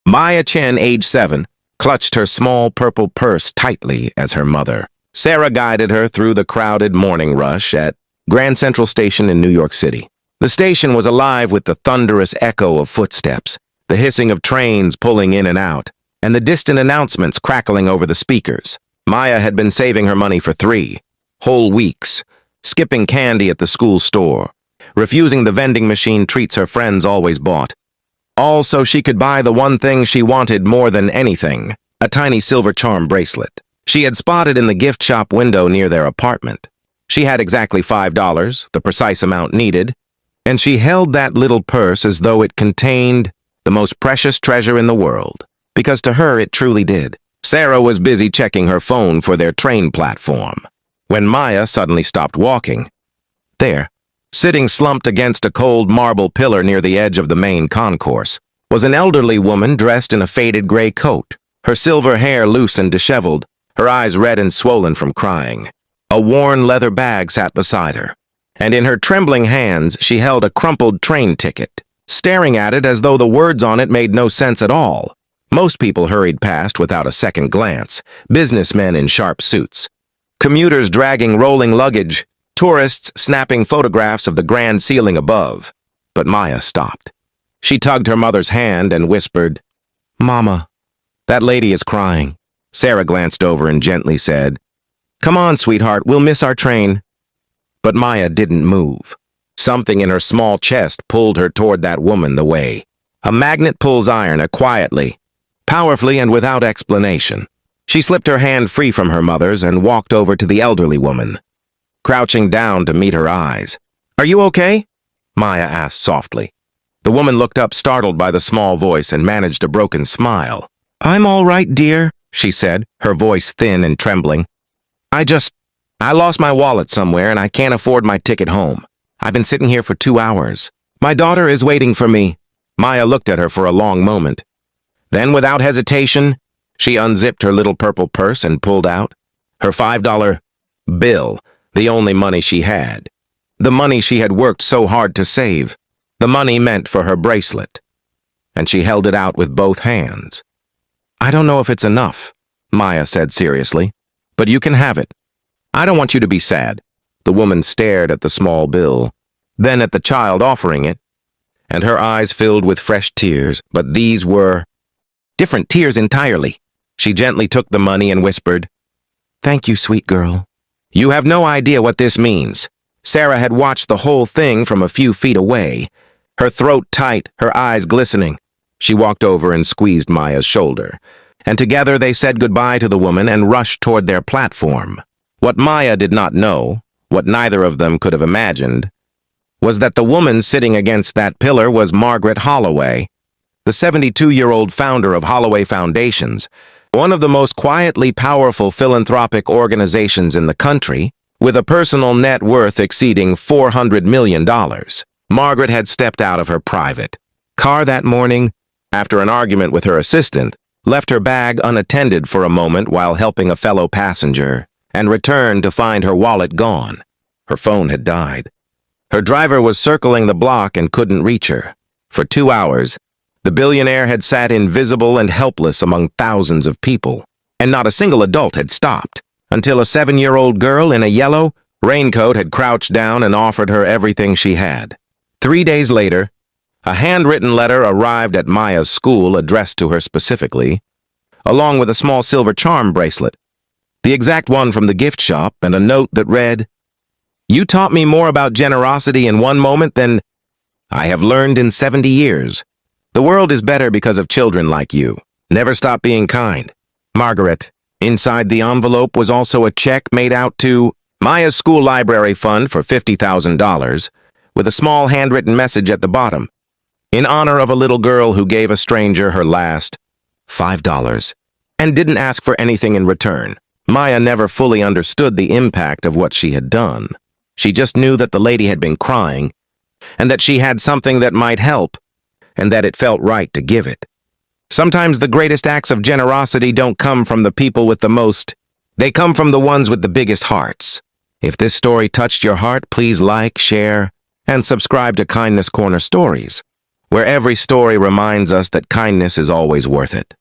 Maya Chen, age 7, clutched her small purple purse tightly as her mother. Sarah guided her through the crowded morning rush at Grand Central Station in New York City. The station was alive with the thunderous echo of footsteps, the hissing of trains pulling in and out, and the distant announcements crackling over the speakers. Maya had been saving her money for 3 whole weeks, skipping candy at the school store, refusing the vending machine treats her friends always bought, all so she could buy the one thing she wanted more than anything, a tiny silver charm bracelet. She had spotted in the gift shop window near their apartment. She had exactly $5, the precise amount needed, and she held that little purse as though it contained the most precious treasure in the world, because to her it truly did. Sarah was busy checking her phone for their train platform, when Maya suddenly stopped walking. There, sitting slumped against a cold marble pillar near the edge of the main concourse, was an elderly woman dressed in a faded gray coat, her silver hair loose and disheveled, her eyes red and swollen from crying. A worn leather bag sat beside her, and in her trembling hands she held a crumpled train ticket, staring at it as though the words on it made no sense at all. Most people hurried past without a second glance, businessmen in sharp suits, commuters dragging rolling luggage, tourists snapping photographs of the grand ceiling above. But Maya stopped. She tugged her mother's hand and whispered, "Mama, that lady is crying." Sarah glanced over and gently said, "Come on, sweetheart, we'll miss our train." But Maya didn't move. Something in her small chest pulled her toward that woman the way. A magnet pulls iron, quietly, powerfully and without explanation. She slipped her hand free from her mother's and walked over to the elderly woman, crouching down to meet her eyes. "Are you okay?" Maya asked softly. The woman looked up, startled by the small voice, and managed a broken smile. "I'm all right, dear," she said, her voice thin and trembling. I lost my wallet somewhere and I can't afford my ticket home. I've been sitting here for 2 hours. My daughter is waiting for me." Maya looked at her for a long moment. Then, without hesitation, she unzipped her little purple purse and pulled out her $5 bill, the only money she had. The money she had worked so hard to save. The money meant for her bracelet. And she held it out with both hands. "I don't know if it's enough," Maya said seriously, "but you can have it. I don't want you to be sad." The woman stared at the small bill, then at the child offering it, and her eyes filled with fresh tears, but these were different tears entirely. She gently took the money and whispered, "Thank you, sweet girl. You have no idea what this means." Sarah had watched the whole thing from a few feet away, her throat tight, her eyes glistening. She walked over and squeezed Maya's shoulder, and together they said goodbye to the woman and rushed toward their platform. What Maya did not know, what neither of them could have imagined, was that the woman sitting against that pillar was Margaret Holloway, the 72-year-old founder of Holloway Foundations, one of the most quietly powerful philanthropic organizations in the country, with a personal net worth exceeding $400 million. Margaret had stepped out of her private car that morning after an argument with her assistant, left her bag unattended for a moment while helping a fellow passenger, and returned to find her wallet gone. Her phone had died. Her driver was circling the block and couldn't reach her. For 2 hours, the billionaire had sat invisible and helpless among thousands of people, and not a single adult had stopped, until a 7-year-old girl in a yellow raincoat had crouched down and offered her everything she had. 3 days later, a handwritten letter arrived at Maya's school addressed to her specifically, along with a small silver charm bracelet, the exact one from the gift shop, and a note that read, "You taught me more about generosity in one moment than I have learned in 70 years. The world is better because of children like you. Never stop being kind. Margaret." Inside the envelope was also a check made out to Maya's school library fund for $50,000, with a small handwritten message at the bottom, in honor of a little girl who gave a stranger her last $5 and didn't ask for anything in return. Maya never fully understood the impact of what she had done. She just knew that the lady had been crying, and that she had something that might help, and that it felt right to give it. Sometimes the greatest acts of generosity don't come from the people with the most. They come from the ones with the biggest hearts. If this story touched your heart, please like, share, and subscribe to Kindness Corner Stories. where every story reminds us that kindness is always worth it.